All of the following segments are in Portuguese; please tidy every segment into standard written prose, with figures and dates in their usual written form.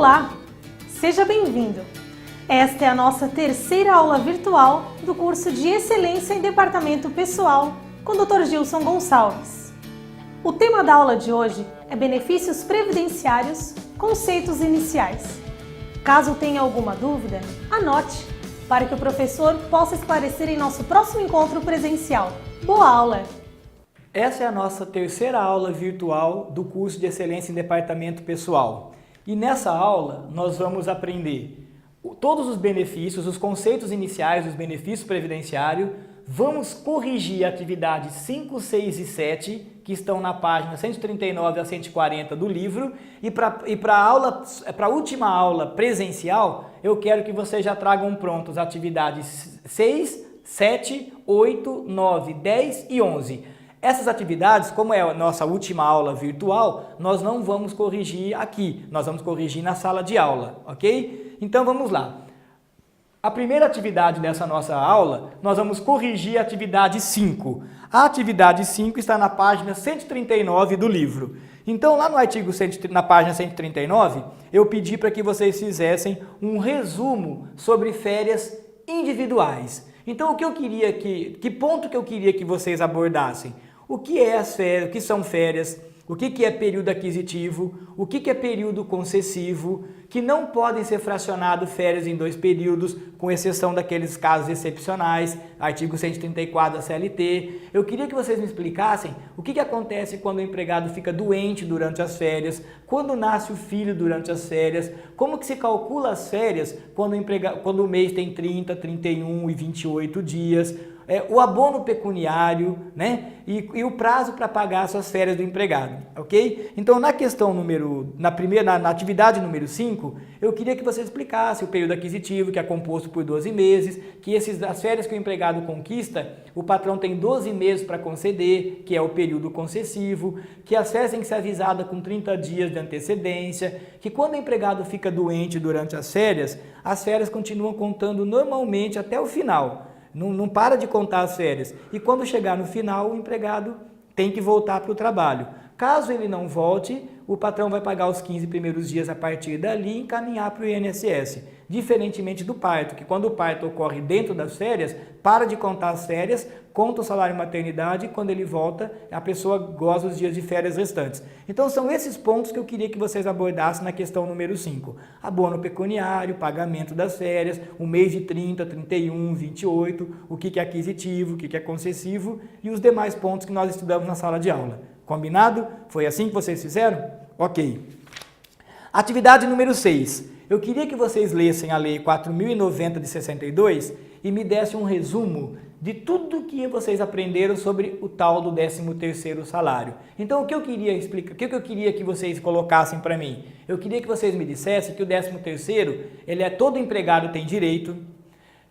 Olá, seja bem-vindo! Esta é a nossa terceira aula virtual do curso de Excelência em Departamento Pessoal com o Dr. Gilson Gonçalves. O tema da aula de hoje é Benefícios Previdenciários, Conceitos Iniciais. Caso tenha alguma dúvida, anote, para que o professor possa esclarecer em nosso próximo encontro presencial. Boa aula! Essa é a nossa terceira aula virtual do curso de Excelência em Departamento Pessoal. E nessa aula nós vamos aprender todos os benefícios, os conceitos iniciais dos benefícios previdenciários, vamos corrigir a atividade 5, 6 e 7, que estão na página 139 a 140 do livro, e para a última aula presencial, eu quero que vocês já tragam prontos as atividades 6, 7, 8, 9, 10 e 11. Essas atividades, como é a nossa última aula virtual, nós não vamos corrigir aqui, nós vamos corrigir na sala de aula, ok? Então vamos lá. A primeira atividade dessa nossa aula, nós vamos corrigir a atividade 5. A atividade 5 está na página 139 do livro. Então lá no artigo, na página 139, eu pedi para que vocês fizessem um resumo sobre férias individuais. Então o que eu queria que ponto que eu queria que vocês abordassem? O que é as férias, o que são férias, o que é período aquisitivo, o que é período concessivo, que não podem ser fracionados férias em 2 períodos, com exceção daqueles casos excepcionais, artigo 134 da CLT. Eu queria que vocês me explicassem o que acontece quando o empregado fica doente durante as férias, quando nasce o filho durante as férias, como que se calcula as férias quando o mês tem 30, 31 e 28 dias, o abono pecuniário, né? E o prazo para pagar as suas férias do empregado, ok? Então, na atividade número 5, eu queria que você explicasse o período aquisitivo, que é composto por 12 meses, que as férias que o empregado conquista, o patrão tem 12 meses para conceder, que é o período concessivo, que as férias têm que ser avisadas com 30 dias de antecedência, que quando o empregado fica doente durante as férias continuam contando normalmente até o final. Não para de contar as férias. E quando chegar no final, o empregado tem que voltar para o trabalho. Caso ele não volte, o patrão vai pagar os 15 primeiros dias a partir dali e encaminhar para o INSS. Diferentemente do parto, que quando o parto ocorre dentro das férias, para de contar as férias, conta o salário maternidade e quando ele volta, a pessoa goza os dias de férias restantes. Então são esses pontos que eu queria que vocês abordassem na questão número 5. Abono pecuniário, pagamento das férias, o mês de 30, 31, 28, o que é aquisitivo, o que é concessivo e os demais pontos que nós estudamos na sala de aula. Combinado? Foi assim que vocês fizeram? Ok. Atividade número 6. Eu queria que vocês lessem a Lei 4.090 de 62 e me dessem um resumo de tudo que vocês aprenderam sobre o tal do 13º salário. Então, o que eu queria explicar, o que eu queria que vocês colocassem para mim? Eu queria que vocês me dissessem que o 13º, todo empregado tem direito,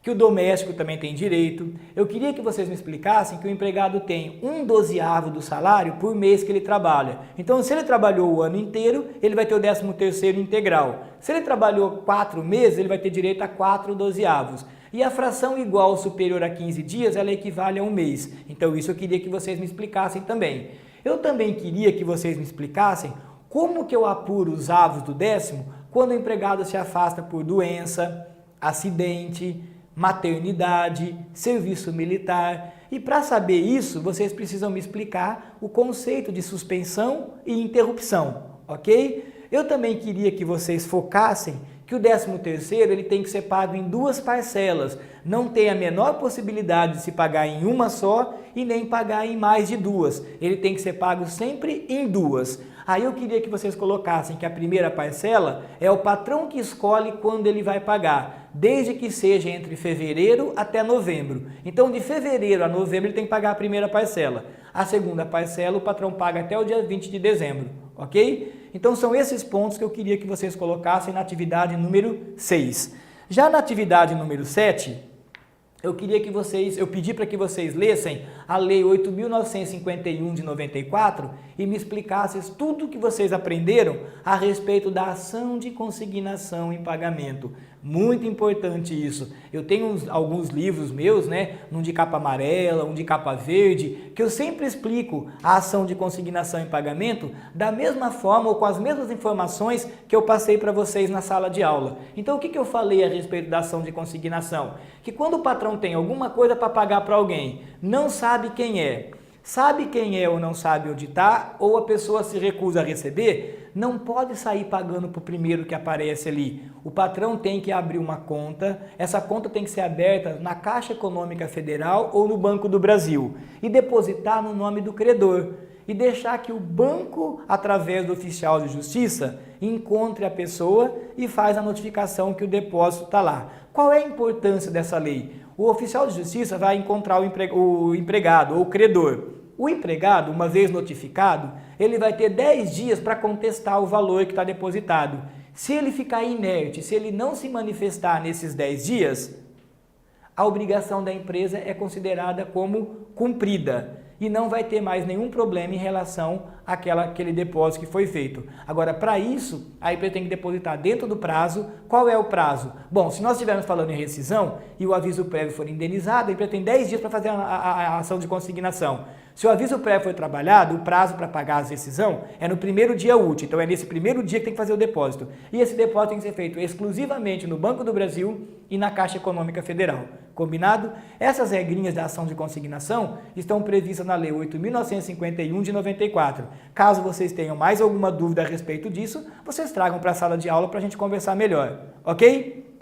que o doméstico também tem direito. Eu queria que vocês me explicassem que o empregado tem 1/12º do salário por mês que ele trabalha. Então, se ele trabalhou o ano inteiro, ele vai ter o 13º integral. Se ele trabalhou 4 meses, ele vai ter direito a 4/12º. E a fração igual ou superior a 15 dias, ela equivale a 1 mês. Então, isso eu queria que vocês me explicassem também. Eu também queria que vocês me explicassem como que eu apuro os avos do 10º quando o empregado se afasta por doença, acidente, maternidade, serviço militar. E para saber isso, vocês precisam me explicar o conceito de suspensão e interrupção, ok? Eu também queria que vocês focassem que o 13º ele tem que ser pago em 2 parcelas. Não tem a menor possibilidade de se pagar em uma só e nem pagar em mais de 2. Ele tem que ser pago sempre em 2. Aí eu queria que vocês colocassem que a primeira parcela é o patrão que escolhe quando ele vai pagar, desde que seja entre fevereiro até novembro. Então, de fevereiro a novembro, ele tem que pagar a primeira parcela. A segunda parcela, o patrão paga até o dia 20 de dezembro, ok? Então, são esses pontos que eu queria que vocês colocassem na atividade número 6. Já na atividade número 7, eu pedi para que vocês lessem a Lei 8.951 de 94 e me explicassem tudo o que vocês aprenderam a respeito da ação de consignação em pagamento. Muito importante isso. Eu tenho alguns livros meus, né, um de capa amarela, um de capa verde, que eu sempre explico a ação de consignação e pagamento da mesma forma ou com as mesmas informações que eu passei para vocês na sala de aula. Então, o que eu falei a respeito da ação de consignação? Que quando o patrão tem alguma coisa para pagar para alguém, não sabe quem é, ou não sabe onde está, ou a pessoa se recusa a receber, não pode sair pagando para o primeiro que aparece ali. O patrão tem que abrir uma conta, essa conta tem que ser aberta na Caixa Econômica Federal ou no Banco do Brasil e depositar no nome do credor e deixar que o banco, através do oficial de justiça, encontre a pessoa e faz a notificação que o depósito está lá. Qual é a importância dessa lei? O oficial de justiça vai encontrar o empregado ou o credor. O empregado, uma vez notificado, ele vai ter 10 dias para contestar o valor que está depositado. Se ele ficar inerte, se ele não se manifestar nesses 10 dias, a obrigação da empresa é considerada como cumprida e não vai ter mais nenhum problema em relação àquele depósito que foi feito. Agora, para isso, a empresa tem que depositar dentro do prazo. Qual é o prazo? Bom, se nós estivermos falando em rescisão e o aviso prévio for indenizado, a empresa tem 10 dias para fazer a ação de consignação. Se o aviso prévio foi trabalhado, o prazo para pagar a rescisão é no primeiro dia útil. Então, é nesse primeiro dia que tem que fazer o depósito. E esse depósito tem que ser feito exclusivamente no Banco do Brasil e na Caixa Econômica Federal. Combinado? Essas regrinhas da ação de consignação estão previstas na Lei 8.951 de 94. Caso vocês tenham mais alguma dúvida a respeito disso, vocês tragam para a sala de aula para a gente conversar melhor. Ok?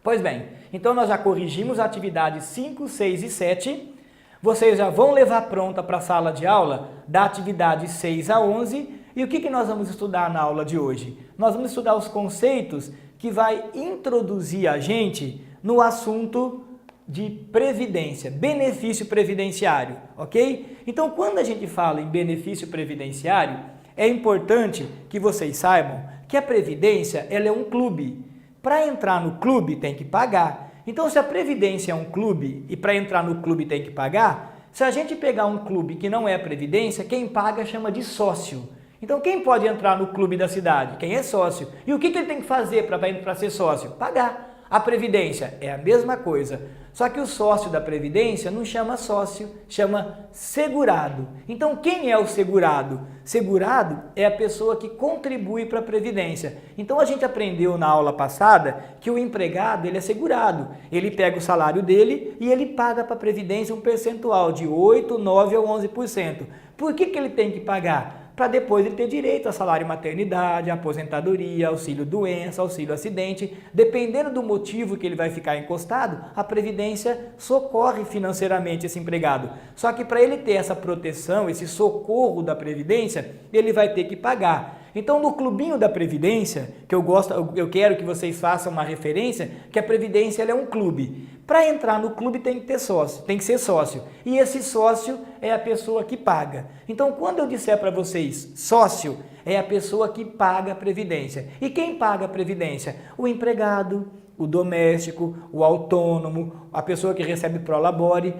Pois bem, então nós já corrigimos a atividade 5, 6 e 7. Vocês já vão levar pronta para a sala de aula da atividade 6 a 11. E o que nós vamos estudar na aula de hoje? Nós vamos estudar os conceitos que vai introduzir a gente no assunto de previdência, benefício previdenciário, ok? Então, quando a gente fala em benefício previdenciário, é importante que vocês saibam que a previdência ela é um clube. Para entrar no clube tem que pagar. Então, se a previdência é um clube e para entrar no clube tem que pagar, se a gente pegar um clube que não é previdência, quem paga chama de sócio. Então, quem pode entrar no clube da cidade? Quem é sócio. E o que ele tem que fazer para ser sócio? Pagar. A previdência é a mesma coisa, só que o sócio da previdência não chama sócio, chama segurado. Então, quem é o segurado? Segurado é a pessoa que contribui para a previdência. Então, a gente aprendeu na aula passada que o empregado ele é segurado. Ele pega o salário dele e ele paga para a previdência um percentual de 8, 9 ou 11%. Por que ele tem que pagar? Para depois ele ter direito a salário maternidade, aposentadoria, auxílio doença, auxílio acidente. Dependendo do motivo que ele vai ficar encostado, a Previdência socorre financeiramente esse empregado. Só que para ele ter essa proteção, esse socorro da Previdência, ele vai ter que pagar. Então, no clubinho da Previdência, que eu quero que vocês façam uma referência, que a Previdência ela é um clube. Para entrar no clube tem que ter sócio, tem que ser sócio. E esse sócio é a pessoa que paga. Então, quando eu disser para vocês sócio, é a pessoa que paga a Previdência. E quem paga a Previdência? O empregado, o doméstico, o autônomo, a pessoa que recebe prolabore.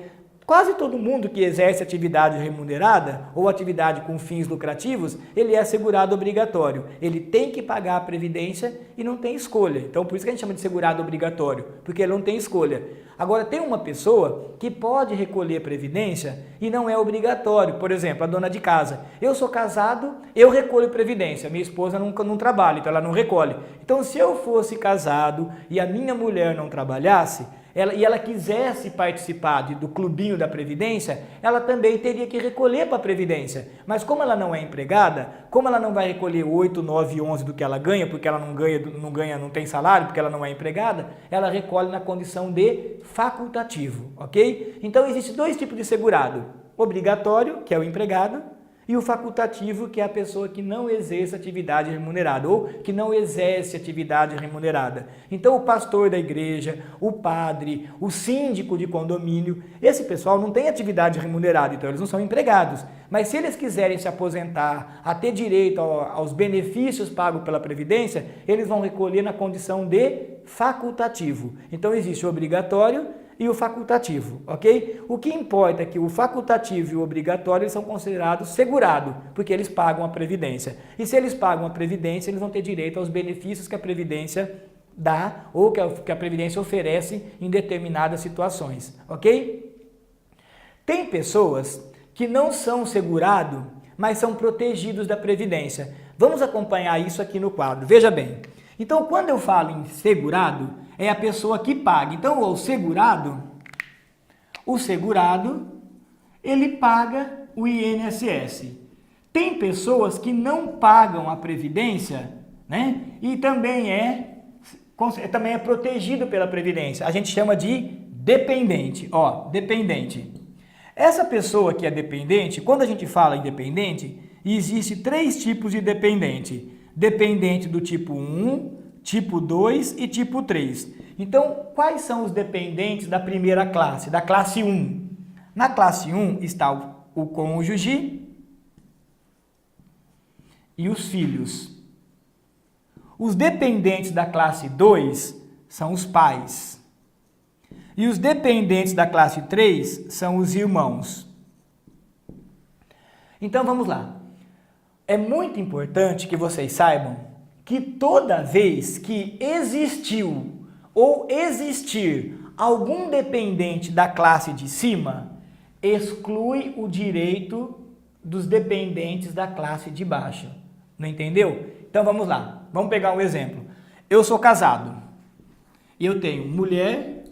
Quase todo mundo que exerce atividade remunerada ou atividade com fins lucrativos, ele é segurado obrigatório. Ele tem que pagar a Previdência e não tem escolha. Então, por isso que a gente chama de segurado obrigatório, porque ele não tem escolha. Agora, tem uma pessoa que pode recolher Previdência e não é obrigatório. Por exemplo, a dona de casa. Eu sou casado, eu recolho Previdência. Minha esposa não trabalha, então ela não recolhe. Então, se eu fosse casado e a minha mulher não trabalhasse, ela quisesse participar do clubinho da Previdência, ela também teria que recolher para a Previdência. Mas como ela não é empregada, como ela não vai recolher 8, 9, 11 do que ela ganha, porque ela não tem salário, porque ela não é empregada, ela recolhe na condição de facultativo, ok? Então, existem dois tipos de segurado. Obrigatório, que é o empregado, e o facultativo, que é a pessoa que não exerce atividade remunerada ou que não exerce atividade remunerada. Então, o pastor da igreja, o padre, o síndico de condomínio, esse pessoal não tem atividade remunerada, então eles não são empregados. Mas se eles quiserem se aposentar, a ter direito aos benefícios pagos pela Previdência, eles vão recolher na condição de facultativo. Então, existe o obrigatório e o facultativo, ok? O que importa é que o facultativo e o obrigatório eles são considerados segurados, porque eles pagam a Previdência. E se eles pagam a Previdência, eles vão ter direito aos benefícios que a Previdência dá ou que a Previdência oferece em determinadas situações, ok? Tem pessoas que não são segurados, mas são protegidos da Previdência. Vamos acompanhar isso aqui no quadro. Veja bem. Então, quando eu falo em segurado, é a pessoa que paga. Então, o segurado, ele paga o INSS. Tem pessoas que não pagam a Previdência, né? E também é protegido pela Previdência. A gente chama de dependente. Ó, dependente. Essa pessoa que é dependente, quando a gente fala em dependente, existe 3 tipos de dependente. Dependente do tipo 1, tipo 2 e tipo 3. Então, quais são os dependentes da primeira classe, da classe 1? Na classe 1 está o cônjuge e os filhos. Os dependentes da classe 2 são os pais. E os dependentes da classe 3 são os irmãos. Então vamos lá. É muito importante que vocês saibam que toda vez que existiu ou existir algum dependente da classe de cima, exclui o direito dos dependentes da classe de baixo. Não entendeu? Então vamos lá. Vamos pegar um exemplo. Eu sou casado e eu tenho mulher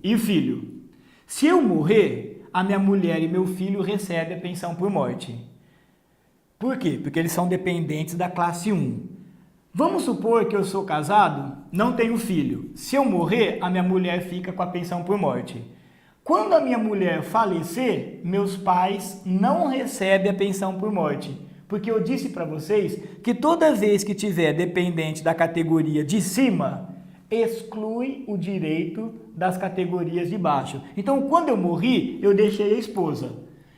e filho. Se eu morrer, a minha mulher e meu filho recebem a pensão por morte. Por quê? Porque eles são dependentes da classe 1. Vamos supor que eu sou casado, não tenho filho. Se eu morrer, a minha mulher fica com a pensão por morte. Quando a minha mulher falecer, meus pais não recebem a pensão por morte. Porque eu disse para vocês que toda vez que tiver dependente da categoria de cima, exclui o direito das categorias de baixo. Então, quando eu morri, eu deixei a esposa.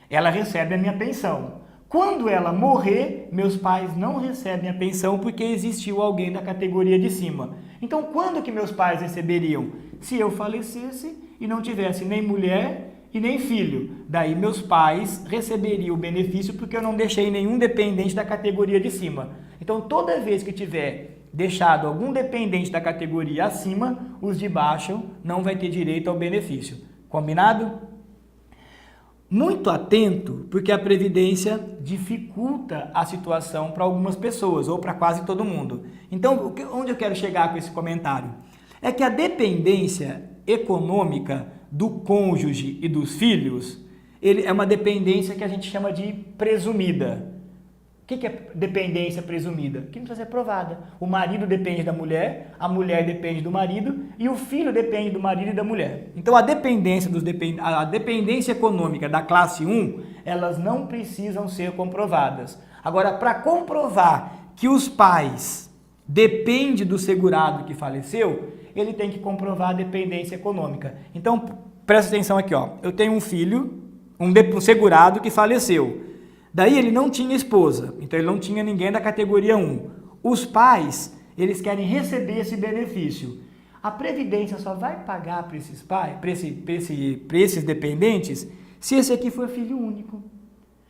Ela recebe a minha pensão. Quando ela morrer, meus pais não recebem a pensão porque existiu alguém da categoria de cima. Então, quando que meus pais receberiam? Se eu falecesse e não tivesse nem mulher e nem filho. Daí meus pais receberiam o benefício porque eu não deixei nenhum dependente da categoria de cima. Então, toda vez que tiver deixado algum dependente da categoria acima, os de baixo não vai ter direito ao benefício. Combinado? Muito atento, porque a Previdência dificulta a situação para algumas pessoas, ou para quase todo mundo. Então, onde eu quero chegar com esse comentário? É que a dependência econômica do cônjuge e dos filhos, ele é uma dependência que a gente chama de presumida. O que é dependência presumida? Que não precisa ser provada. O marido depende da mulher, a mulher depende do marido e o filho depende do marido e da mulher. Então a dependência econômica da classe 1, elas não precisam ser comprovadas. Agora, para comprovar que os pais dependem do segurado que faleceu, ele tem que comprovar a dependência econômica. Então, presta atenção aqui, ó. Eu tenho um filho, um segurado que faleceu. Daí ele não tinha esposa, então ele não tinha ninguém da categoria 1. Os pais, eles querem receber esse benefício. A Previdência só vai pagar para esses pais, para esses dependentes, se esse aqui for filho único.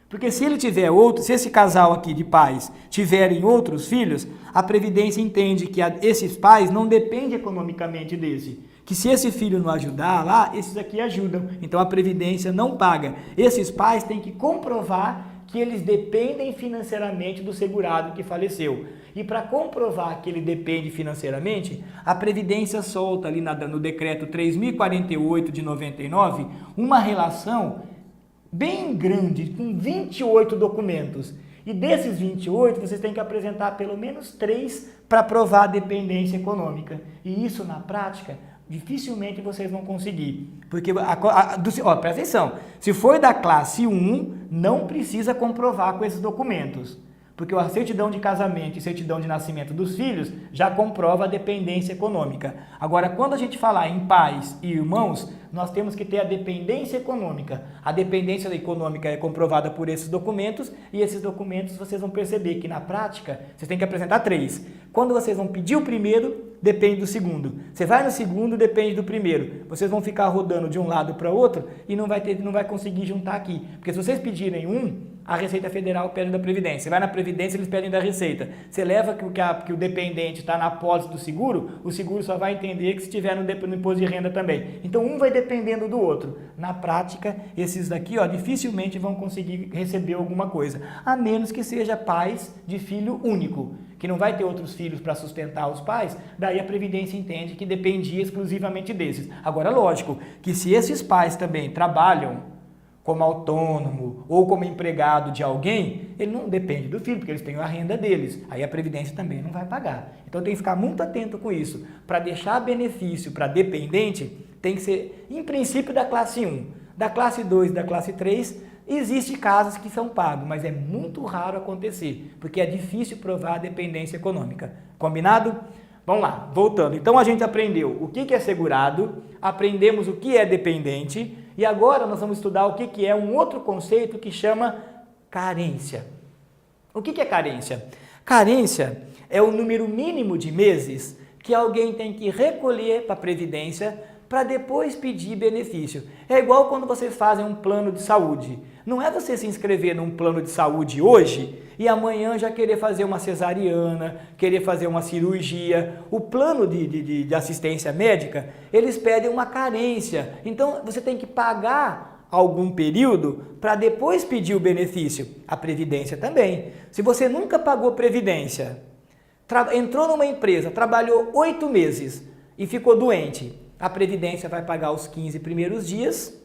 Porque se ele tiver outro, se esse casal aqui de pais tiverem outros filhos, a Previdência entende que esses pais não dependem economicamente desse. Que se esse filho não ajudar lá, esses aqui ajudam. Então a Previdência não paga. Esses pais têm que comprovar que eles dependem financeiramente do segurado que faleceu. E para comprovar que ele depende financeiramente, a Previdência solta ali no decreto 3048 de 99 uma relação bem grande, com 28 documentos. E desses 28, vocês têm que apresentar pelo menos 3 para provar a dependência econômica. E isso, na prática, dificilmente vocês vão conseguir. Porque, presta atenção, se for da classe 1, não precisa comprovar com esses documentos. Porque a certidão de casamento e certidão de nascimento dos filhos já comprova a dependência econômica. Agora, quando a gente falar em pais e irmãos, nós temos que ter a dependência econômica. A dependência econômica é comprovada por esses documentos e esses documentos vocês vão perceber que na prática vocês têm que apresentar 3. Quando vocês vão pedir o primeiro, depende do segundo. Você vai no segundo, depende do primeiro. Vocês vão ficar rodando de um lado para o outro e não vai conseguir juntar aqui. Porque se vocês pedirem um, a Receita Federal pede da Previdência. Você vai na Previdência, eles pedem da Receita. Você leva que o dependente está na apólice do seguro, o seguro só vai entender que se estiver no imposto de renda também. Então, um vai dependendo do outro. Na prática, esses daqui, ó, dificilmente vão conseguir receber alguma coisa, a menos que seja pais de filho único, que não vai ter outros filhos para sustentar os pais, daí a Previdência entende que dependia exclusivamente desses. Agora, lógico, que se esses pais também trabalham como autônomo ou como empregado de alguém, ele não depende do filho, porque eles têm a renda deles. Aí a Previdência também não vai pagar. Então tem que ficar muito atento com isso. Para deixar benefício para dependente, tem que ser, em princípio, da classe 1. Da classe 2 e da classe 3, existem casos que são pagos, mas é muito raro acontecer, porque é difícil provar a dependência econômica. Combinado? Vamos lá, voltando. Então a gente aprendeu o que é segurado, aprendemos o que é dependente, e agora nós vamos estudar o que é um outro conceito que chama carência. O que é carência? Carência é o número mínimo de meses que alguém tem que recolher para a Previdência para depois pedir benefício. É igual quando vocês fazem um plano de saúde. Não é você se inscrever num plano de saúde hoje e amanhã já querer fazer uma cesariana, querer fazer uma cirurgia. O plano de assistência médica, eles pedem uma carência. Então, você tem que pagar algum período para depois pedir o benefício. A Previdência também. Se você nunca pagou Previdência, entrou numa empresa, trabalhou 8 meses e ficou doente, a Previdência vai pagar os 15 primeiros dias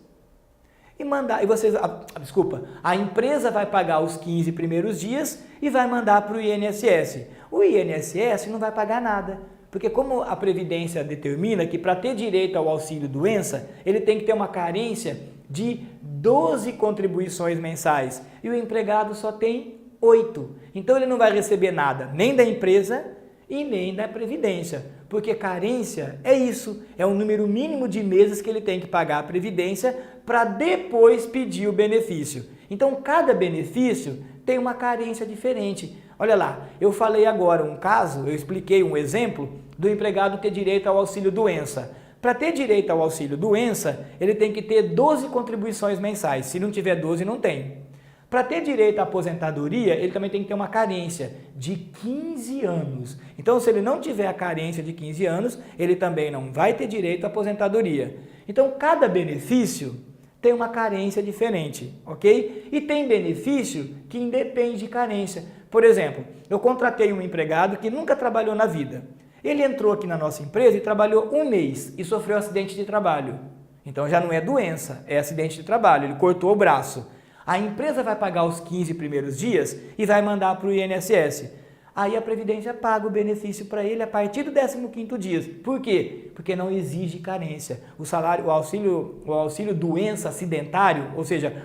a empresa vai pagar os 15 primeiros dias e vai mandar para o INSS. O INSS não vai pagar nada, porque como a Previdência determina que para ter direito ao auxílio-doença, ele tem que ter uma carência de 12 contribuições mensais e o empregado só tem 8. Então ele não vai receber nada, nem da empresa e nem da Previdência, porque carência é isso, é o número mínimo de meses que ele tem que pagar a Previdência para depois pedir o benefício. Então, cada benefício tem uma carência diferente. Olha lá, eu falei agora um caso, eu expliquei um exemplo do empregado ter direito ao auxílio-doença. Para ter direito ao auxílio-doença, ele tem que ter 12 contribuições mensais. Se não tiver 12, não tem. Para ter direito à aposentadoria, ele também tem que ter uma carência de 15 anos. Então, se ele não tiver a carência de 15 anos, ele também não vai ter direito à aposentadoria. Então, cada benefício tem uma carência diferente, ok? E tem benefício que independe de carência. Por exemplo, eu contratei um empregado que nunca trabalhou na vida. Ele entrou aqui na nossa empresa e trabalhou 1 mês e sofreu acidente de trabalho. Então, já não é doença, é acidente de trabalho, ele cortou o braço. A empresa vai pagar os 15 primeiros dias e vai mandar para o INSS. Aí a Previdência paga o benefício para ele a partir do 15º dia. Por quê? Porque não exige carência. O auxílio doença acidentário, ou seja,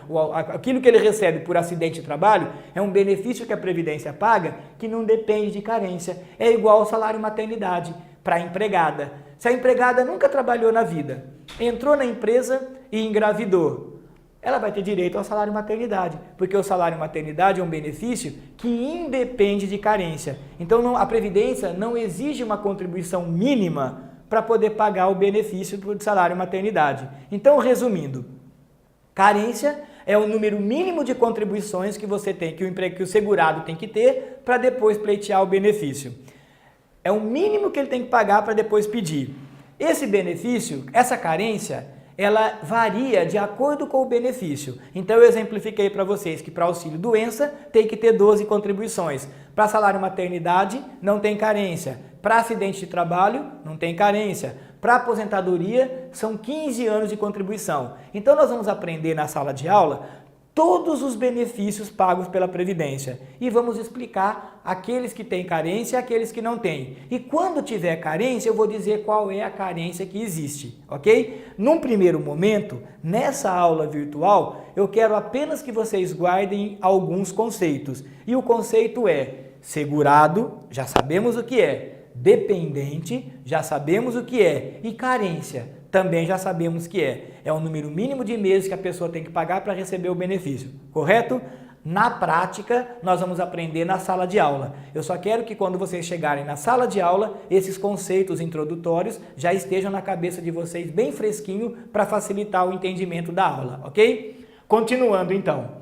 aquilo que ele recebe por acidente de trabalho, é um benefício que a Previdência paga que não depende de carência. É igual ao salário maternidade para a empregada. Se a empregada nunca trabalhou na vida, entrou na empresa e engravidou, ela vai ter direito ao salário maternidade, porque o salário maternidade é um benefício que independe de carência. Então, a Previdência não exige uma contribuição mínima para poder pagar o benefício do salário maternidade. Então, resumindo, carência é o número mínimo de contribuições que você tem, que o segurado tem que ter para depois pleitear o benefício. É o mínimo que ele tem que pagar para depois pedir. Esse benefício, essa carência, ela varia de acordo com o benefício. Então, eu exemplifiquei para vocês que para auxílio-doença tem que ter 12 contribuições. Para salário maternidade, não tem carência. Para acidente de trabalho, não tem carência. Para aposentadoria, são 15 anos de contribuição. Então, nós vamos aprender na sala de aula todos os benefícios pagos pela Previdência e vamos explicar aqueles que têm carência e aqueles que não têm. E quando tiver carência, eu vou dizer qual é a carência que existe, ok? Num primeiro momento, nessa aula virtual, eu quero apenas que vocês guardem alguns conceitos. E o conceito é segurado, já sabemos o que é, dependente, já sabemos o que é, e carência, também já sabemos que é. É o número mínimo de meses que a pessoa tem que pagar para receber o benefício, correto? Na prática, nós vamos aprender na sala de aula. Eu só quero que quando vocês chegarem na sala de aula, esses conceitos introdutórios já estejam na cabeça de vocês bem fresquinho para facilitar o entendimento da aula, ok? Continuando então.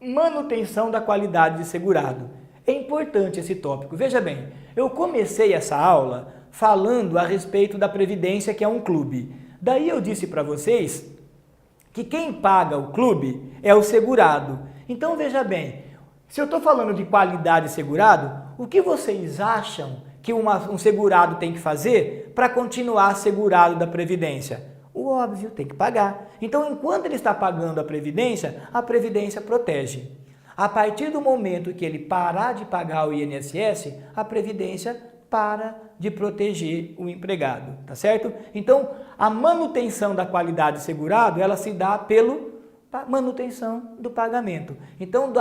manutenção da qualidade de segurado. É importante esse tópico. Veja bem, eu comecei essa aula falando a respeito da Previdência, que é um clube. Daí eu disse para vocês que quem paga o clube é o segurado. Então veja bem, se eu estou falando de qualidade de segurado, o que vocês acham que um segurado tem que fazer para continuar segurado da Previdência? O óbvio, tem que pagar. Então, enquanto ele está pagando a Previdência protege. A partir do momento que ele parar de pagar o INSS, a Previdência para de proteger o empregado, tá certo? Então, a manutenção da qualidade de segurado, ela se dá pela manutenção do pagamento. Então,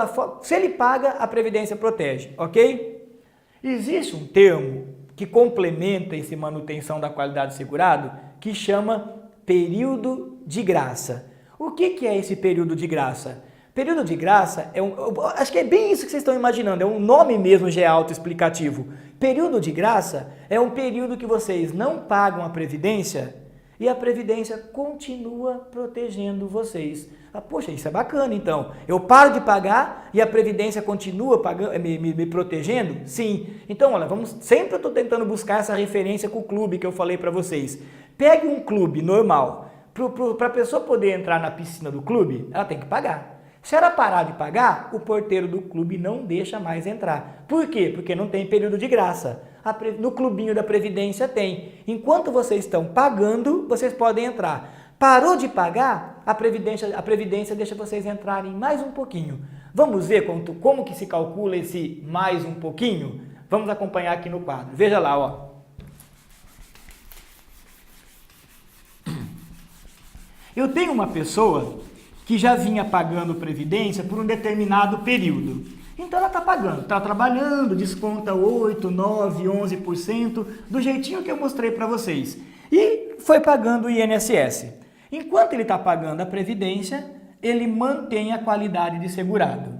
se ele paga, a Previdência protege, ok? Existe um termo que complementa essa manutenção da qualidade de segurado, que chama período de graça. O que é esse período de graça? Período de graça acho que é bem isso que vocês estão imaginando, é um nome mesmo já é autoexplicativo. Período de graça é um período que vocês não pagam a Previdência e a Previdência continua protegendo vocês. Poxa, isso é bacana então. Eu paro de pagar e a Previdência continua pagando, me protegendo? Sim. Então, olha, sempre eu estou tentando buscar essa referência com o clube que eu falei para vocês. Pegue um clube normal. Para a pessoa poder entrar na piscina do clube, ela tem que pagar. Se ela parar de pagar, o porteiro do clube não deixa mais entrar. Por quê? Porque não tem período de graça. No clubinho da Previdência tem. Enquanto vocês estão pagando, vocês podem entrar. Parou de pagar, a Previdência deixa vocês entrarem mais um pouquinho. Vamos ver como que se calcula esse mais um pouquinho? Vamos acompanhar aqui no quadro. Veja lá, ó. Eu tenho uma pessoa que já vinha pagando Previdência por um determinado período. Então ela está pagando, está trabalhando, desconta 8, 9, 11%, do jeitinho que eu mostrei para vocês. E foi pagando o INSS. Enquanto ele está pagando a Previdência, ele mantém a qualidade de segurado.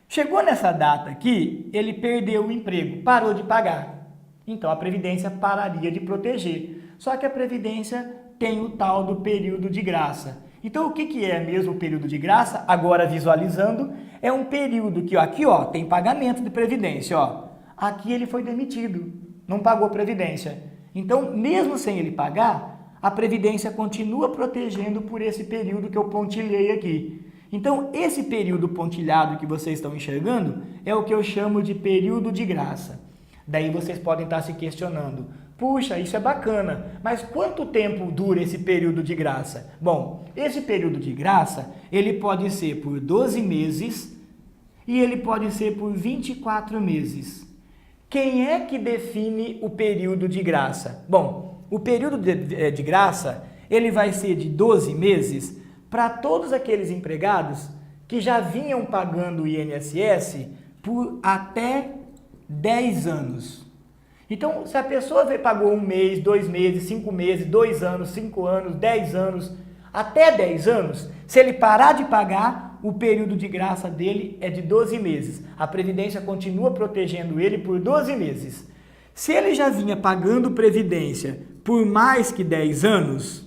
Chegou nessa data aqui, ele perdeu o emprego, parou de pagar. Então a Previdência pararia de proteger. Só que a Previdência tem o tal do período de graça. Então, o que é mesmo o período de graça? Agora, visualizando, é um período que, ó, aqui, ó, tem pagamento de Previdência, ó. Aqui ele foi demitido, não pagou Previdência. Então, mesmo sem ele pagar, a Previdência continua protegendo por esse período que eu pontilhei aqui. Então, esse período pontilhado que vocês estão enxergando é o que eu chamo de período de graça. Daí vocês podem estar se questionando, puxa, isso é bacana, mas quanto tempo dura esse período de graça? Bom, esse período de graça, ele pode ser por 12 meses e ele pode ser por 24 meses. Quem é que define o período de graça? Bom, o período de graça, ele vai ser de 12 meses para todos aqueles empregados que já vinham pagando o INSS por até 10 anos. Então, se a pessoa pagou 1 mês, 2 meses, 5 meses, 2 anos, 5 anos, 10 anos, até 10 anos, se ele parar de pagar, o período de graça dele é de 12 meses. A Previdência continua protegendo ele por 12 meses. Se ele já vinha pagando Previdência por mais que 10 anos,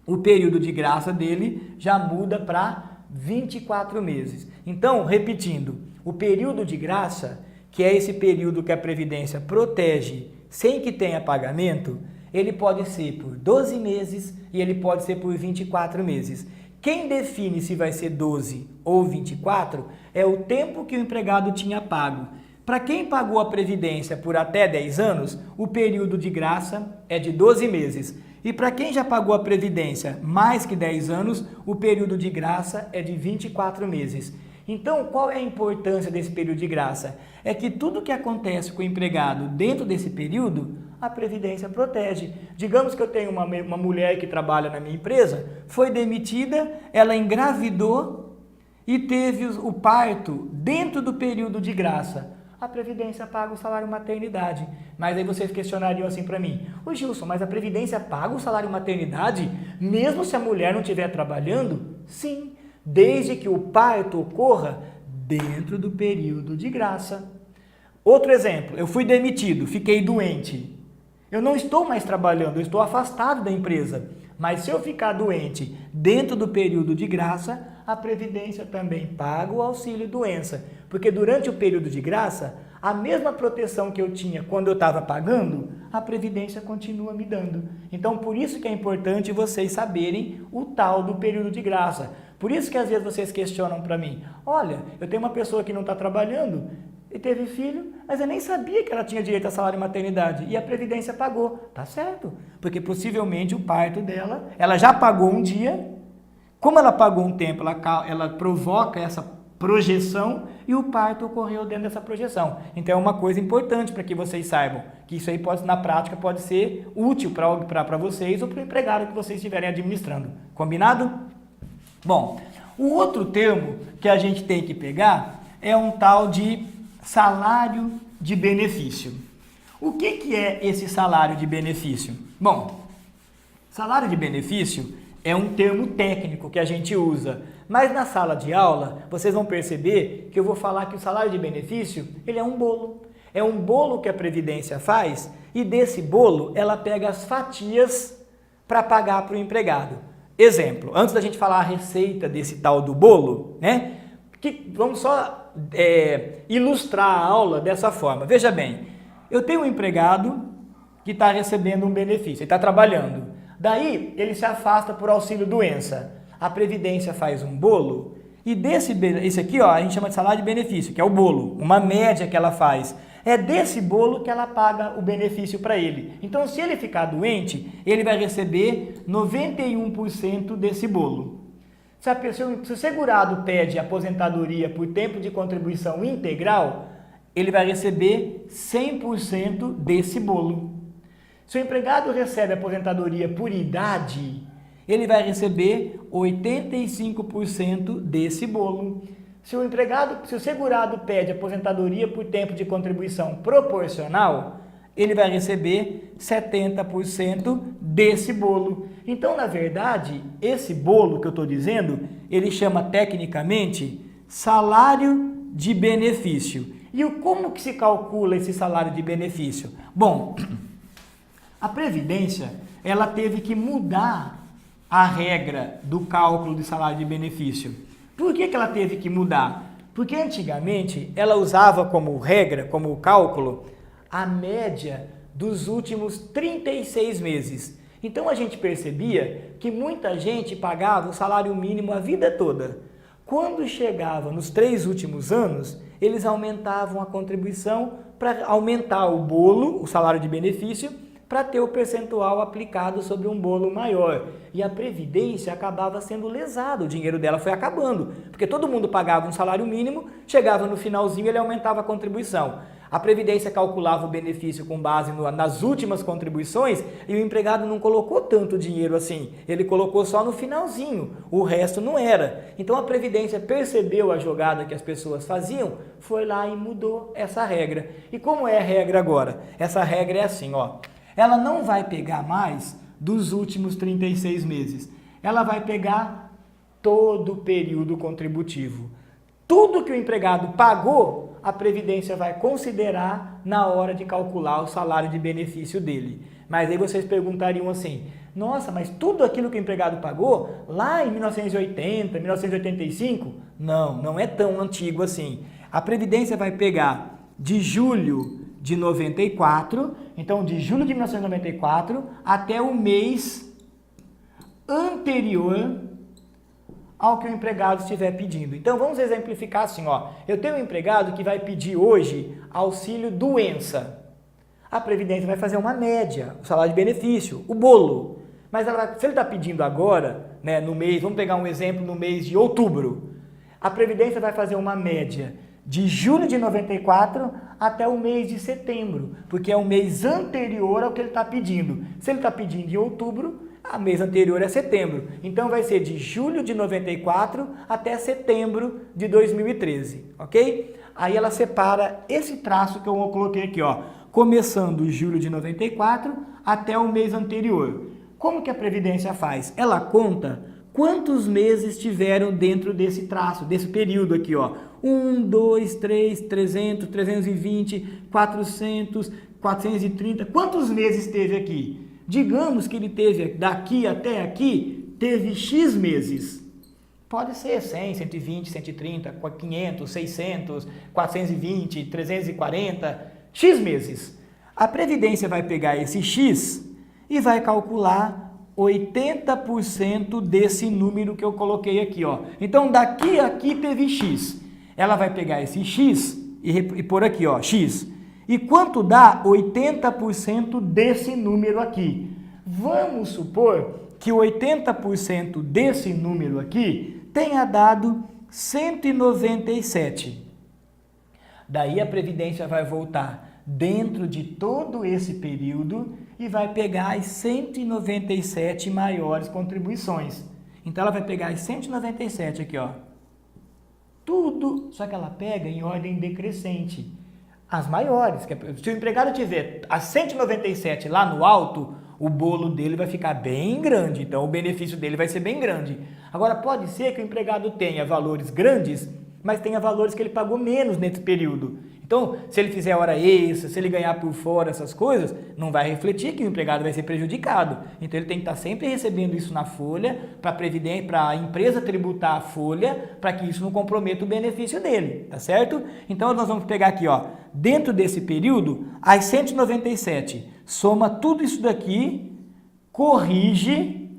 o período de graça dele já muda para 24 meses. Então, repetindo, o período de graça, que é esse período que a Previdência protege sem que tenha pagamento, ele pode ser por 12 meses e ele pode ser por 24 meses. Quem define se vai ser 12 ou 24 é o tempo que o empregado tinha pago. Para quem pagou a Previdência por até 10 anos, o período de graça é de 12 meses. E para quem já pagou a Previdência mais que 10 anos, o período de graça é de 24 meses. Então, qual é a importância desse período de graça? É que tudo que acontece com o empregado dentro desse período, a Previdência protege. Digamos que eu tenho uma mulher que trabalha na minha empresa, foi demitida, ela engravidou e teve o parto dentro do período de graça. A Previdência paga o salário maternidade. Mas aí vocês questionariam assim para mim, ô Gilson, mas a Previdência paga o salário maternidade mesmo se a mulher não estiver trabalhando? Sim, desde que o parto ocorra dentro do período de graça. Outro exemplo, eu fui demitido, fiquei doente. Eu não estou mais trabalhando, eu estou afastado da empresa. Mas se eu ficar doente dentro do período de graça, a Previdência também paga o auxílio doença, porque durante o período de graça, a mesma proteção que eu tinha quando eu estava pagando, a Previdência continua me dando. Então, por isso que é importante vocês saberem o tal do período de graça. Por isso que às vezes vocês questionam para mim, olha, eu tenho uma pessoa que não está trabalhando e teve filho, mas eu nem sabia que ela tinha direito a salário de maternidade e a Previdência pagou. Tá certo, porque possivelmente o parto dela, ela já pagou um dia, como ela pagou um tempo, ela provoca essa projeção e o parto ocorreu dentro dessa projeção. Então é uma coisa importante para que vocês saibam que isso aí pode, na prática pode ser útil para vocês ou para o empregado que vocês estiverem administrando. Combinado? Bom, o outro termo que a gente tem que pegar é um tal de salário de benefício. O que é esse salário de benefício? Bom, salário de benefício é um termo técnico que a gente usa, mas na sala de aula vocês vão perceber que eu vou falar que o salário de benefício ele é um bolo. É um bolo que a Previdência faz e desse bolo ela pega as fatias para pagar para o empregado. Exemplo, antes da gente falar a receita desse tal do bolo, né? Vamos só ilustrar a aula dessa forma. Veja bem, eu tenho um empregado que está recebendo um benefício, ele está trabalhando. Daí ele se afasta por auxílio doença. A Previdência faz um bolo e esse aqui ó, a gente chama de salário de benefício, que é o bolo, uma média que ela faz. É desse bolo que ela paga o benefício para ele. Então, se ele ficar doente, ele vai receber 91% desse bolo. Se o segurado pede aposentadoria por tempo de contribuição integral, ele vai receber 100% desse bolo. Se o empregado recebe aposentadoria por idade, ele vai receber 85% desse bolo. Se o segurado pede aposentadoria por tempo de contribuição proporcional, ele vai receber 70% desse bolo. Então, na verdade, esse bolo que eu estou dizendo, ele chama tecnicamente salário de benefício. E como que se calcula esse salário de benefício? Bom, a Previdência, ela teve que mudar a regra do cálculo de salário de benefício. Por que ela teve que mudar? Porque antigamente ela usava como regra, como cálculo, a média dos últimos 36 meses. Então a gente percebia que muita gente pagava o salário mínimo a vida toda. Quando chegava nos 3 últimos anos, eles aumentavam a contribuição para aumentar o bolo, o salário de benefício, para ter o percentual aplicado sobre um bolo maior. E a Previdência acabava sendo lesada, o dinheiro dela foi acabando, porque todo mundo pagava um salário mínimo, chegava no finalzinho ele aumentava a contribuição. A Previdência calculava o benefício com base nas últimas contribuições e o empregado não colocou tanto dinheiro assim, ele colocou só no finalzinho, o resto não era. Então a Previdência percebeu a jogada que as pessoas faziam, foi lá e mudou essa regra. E como é a regra agora? Essa regra é assim, ó. Ela não vai pegar mais dos últimos 36 meses. Ela vai pegar todo o período contributivo. Tudo que o empregado pagou, a Previdência vai considerar na hora de calcular o salário de benefício dele. Mas aí vocês perguntariam assim, nossa, mas tudo aquilo que o empregado pagou lá em 1980, 1985? Não, não é tão antigo assim. A Previdência vai pegar de julho de 94, então de julho de 1994 até o mês anterior ao que o empregado estiver pedindo. Então vamos exemplificar assim, ó. Eu tenho um empregado que vai pedir hoje auxílio doença. A Previdência vai fazer uma média, o salário de benefício, o bolo. Mas se ele está pedindo agora, né, no mês, vamos pegar um exemplo no mês de outubro, a Previdência vai fazer uma média de julho de 94 até o mês de setembro, porque é o mês anterior ao que ele está pedindo. Se ele está pedindo em outubro, o mês anterior é setembro. Então vai ser de julho de 94 até setembro de 2013, ok? Aí ela separa esse traço que eu coloquei aqui, ó, começando julho de 94 até o mês anterior. Como que a Previdência faz? Ela conta quantos meses tiveram dentro desse traço, desse período aqui, ó. 1, 2, 3, 300, 320, 400, 430. Quantos meses teve aqui? Digamos que ele teve daqui até aqui, teve X meses. Pode ser 100, 120, 130, 500, 600, 420, 340, X meses. A Previdência vai pegar esse X e vai calcular 80% desse número que eu coloquei aqui, ó. Então, daqui a aqui teve X. Ela vai pegar esse X e pôr aqui, ó, X. E quanto dá 80% desse número aqui? Vamos supor que 80% desse número aqui tenha dado 197. Daí a Previdência vai voltar dentro de todo esse período e vai pegar as 197 maiores contribuições. Então ela vai pegar as 197 aqui, ó. Tudo, só que ela pega em ordem decrescente. As maiores, se o empregado tiver as 197 lá no alto, o bolo dele vai ficar bem grande, então o benefício dele vai ser bem grande. Agora, pode ser que o empregado tenha valores grandes, mas tenha valores que ele pagou menos nesse período. Então, se ele fizer hora extra, se ele ganhar por fora essas coisas, não vai refletir que o empregado vai ser prejudicado. Então, ele tem que estar sempre recebendo isso na folha, para a empresa tributar a folha, para que isso não comprometa o benefício dele, tá certo? Então, nós vamos pegar aqui, ó, dentro desse período, as 197, soma tudo isso daqui, corrige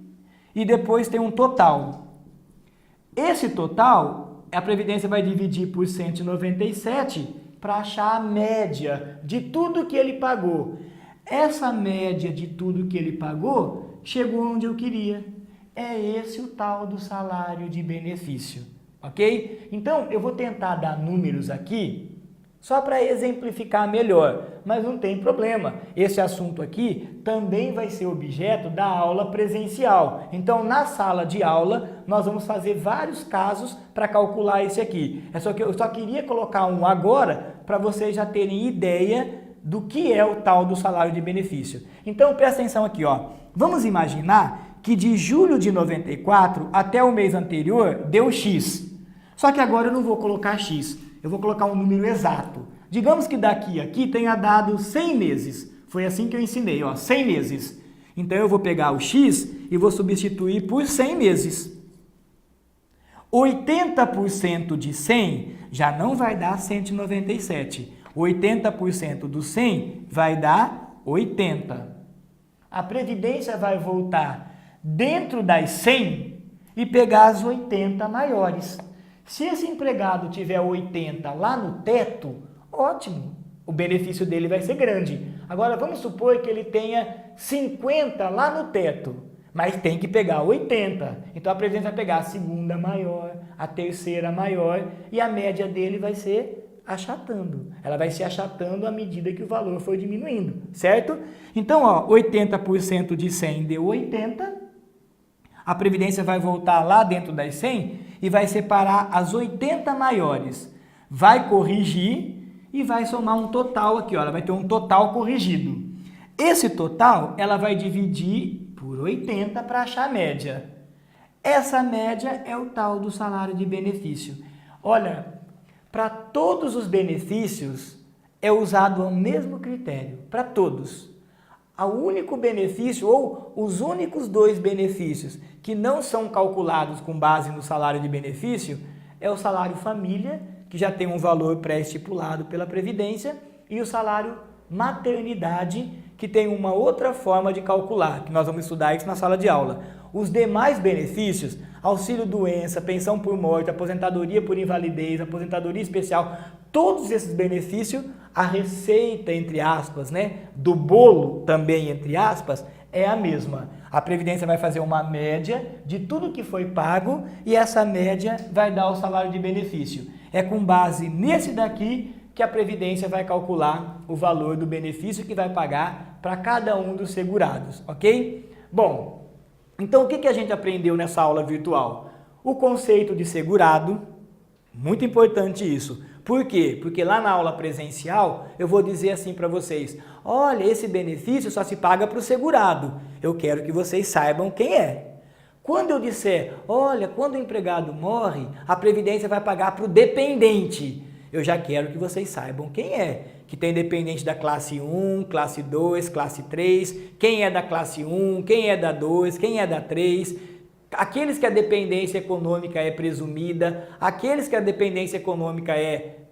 e depois tem um total. Esse total, a Previdência vai dividir por 197 para achar a média de tudo que ele pagou. Essa média de tudo que ele pagou chegou onde eu queria. É esse o tal do salário de benefício, ok? Então, eu vou tentar dar números aqui só para exemplificar melhor, mas não tem problema. Esse assunto aqui também vai ser objeto da aula presencial. Então, na sala de aula, nós vamos fazer vários casos para calcular esse aqui. Eu só queria colocar um agora para vocês já terem ideia do que é o tal do salário de benefício. Então, presta atenção aqui, ó. Vamos imaginar que de julho de 94 até o mês anterior deu X. Só que agora eu não vou colocar X. Eu vou colocar um número exato. Digamos que daqui a aqui tenha dado 100 meses. Foi assim que eu ensinei, ó, 100 meses. Então, eu vou pegar o X e vou substituir por 100 meses. 80% de 100 já não vai dar 197. 80% do 100 vai dar 80. A Previdência vai voltar dentro das 100 e pegar as 80 maiores. Se esse empregado tiver 80 lá no teto, ótimo, o benefício dele vai ser grande. Agora, vamos supor que ele tenha 50 lá no teto, mas tem que pegar 80. Então, a Previdência vai pegar a segunda maior, a terceira maior, e a média dele vai ser achatando. Ela vai se achatando à medida que o valor for diminuindo, certo? Então, ó, 80% de 100 deu 80. A Previdência vai voltar lá dentro das 100 e vai separar as 80 maiores. Vai corrigir e vai somar um total aqui, ó. Ela vai ter um total corrigido. Esse total, ela vai dividir por 80 para achar a média. Essa média é o tal do salário de benefício. Olha, para todos os benefícios é usado o mesmo critério, para todos. O único benefício, ou os únicos dois benefícios que não são calculados com base no salário de benefício, é o salário família, que já tem um valor pré-estipulado pela Previdência, e o salário maternidade, que tem uma outra forma de calcular, que nós vamos estudar isso na sala de aula. Os demais benefícios, auxílio-doença, pensão por morte, aposentadoria por invalidez, aposentadoria especial, todos esses benefícios, a receita, entre aspas, né, do bolo, também entre aspas, é a mesma. A Previdência vai fazer uma média de tudo que foi pago e essa média vai dar o salário de benefício. É com base nesse daqui que a Previdência vai calcular o valor do benefício que vai pagar para cada um dos segurados, ok? Bom, então o que a gente aprendeu nessa aula virtual? O conceito de segurado, muito importante isso. Por quê? Porque lá na aula presencial eu vou dizer assim para vocês, olha, esse benefício só se paga para o segurado. Eu quero que vocês saibam quem é. Quando eu disser, olha, quando o empregado morre, a Previdência vai pagar para o dependente. Eu já quero que vocês saibam quem é. Que tem dependente da classe 1, classe 2, classe 3, quem é da classe 1, quem é da 2, quem é da 3. aqueles que a dependência econômica é presumida, aqueles que a dependência econômica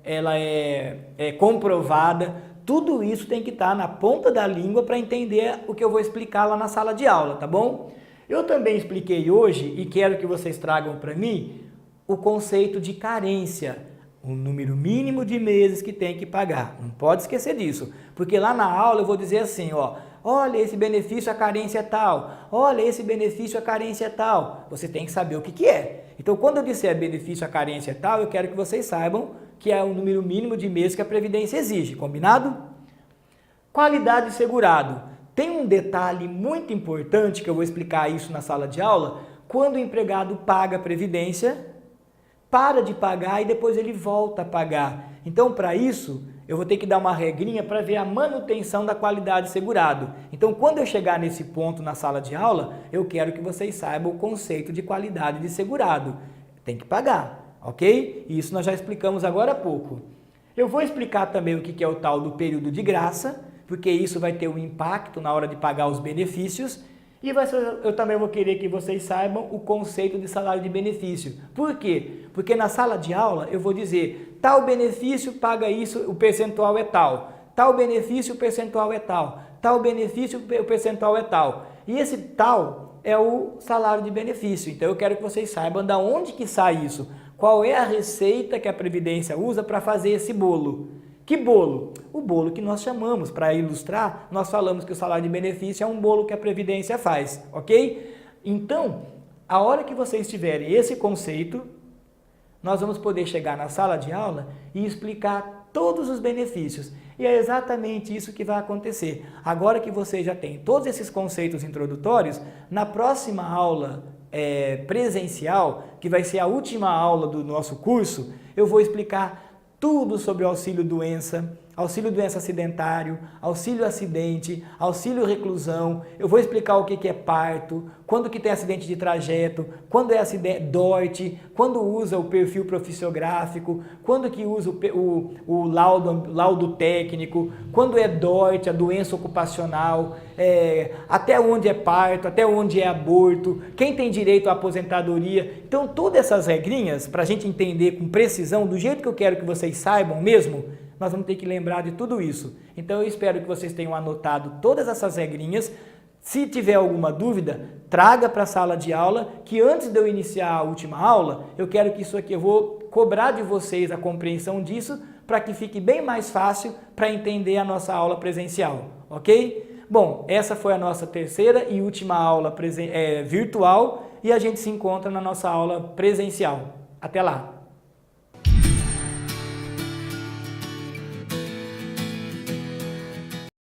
ela é comprovada, tudo isso tem que estar na ponta da língua para entender o que eu vou explicar lá na sala de aula, tá bom? Eu também expliquei hoje, e quero que vocês tragam para mim, o conceito de carência, o número mínimo de meses que tem que pagar. Não pode esquecer disso, porque lá na aula eu vou dizer assim, ó, olha, esse benefício, a carência é tal. Olha, esse benefício, a carência é tal. Você tem que saber o que é. Então, quando eu disser benefício, a carência é tal, eu quero que vocês saibam que é o número mínimo de meses que a Previdência exige. Combinado? Qualidade segurado. Tem um detalhe muito importante que eu vou explicar isso na sala de aula. Quando o empregado paga a Previdência, para de pagar e depois ele volta a pagar. Então, para isso, eu vou ter que dar uma regrinha para ver a manutenção da qualidade segurado. Então, quando eu chegar nesse ponto na sala de aula, eu quero que vocês saibam o conceito de qualidade de segurado. Tem que pagar, ok? Isso nós já explicamos agora há pouco. Eu vou explicar também o que é o tal do período de graça, porque isso vai ter um impacto na hora de pagar os benefícios. E eu também vou querer que vocês saibam o conceito de salário de benefício. Por quê? Porque na sala de aula eu vou dizer, tal benefício paga isso, o percentual é tal. Tal benefício, o percentual é tal. Tal benefício, o percentual é tal. E esse tal é o salário de benefício. Então eu quero que vocês saibam de onde que sai isso. Qual é a receita que a Previdência usa para fazer esse bolo. Que bolo? O bolo que nós chamamos, para ilustrar, nós falamos que o salário de benefício é um bolo que a Previdência faz, ok? Então, a hora que vocês tiverem esse conceito, nós vamos poder chegar na sala de aula e explicar todos os benefícios. E é exatamente isso que vai acontecer. Agora que vocês já têm todos esses conceitos introdutórios, na próxima aula presencial, que vai ser a última aula do nosso curso, eu vou explicar tudo sobre o auxílio-doença, auxílio-doença acidentário, auxílio-acidente, auxílio-reclusão. Eu vou explicar o que é parto, quando que tem acidente de trajeto, quando é acidente DORT, quando usa o perfil profissiográfico, quando que usa o laudo técnico, quando é DORT, a doença ocupacional, até onde é parto, até onde é aborto, quem tem direito à aposentadoria. Então, todas essas regrinhas, para a gente entender com precisão, do jeito que eu quero que vocês saibam mesmo, nós vamos ter que lembrar de tudo isso. Então eu espero que vocês tenham anotado todas essas regrinhas. Se tiver alguma dúvida, traga para a sala de aula, que antes de eu iniciar a última aula, eu quero que isso aqui, eu vou cobrar de vocês a compreensão disso, para que fique bem mais fácil para entender a nossa aula presencial, ok? Bom, essa foi a nossa terceira e última aula virtual, e a gente se encontra na nossa aula presencial. Até lá!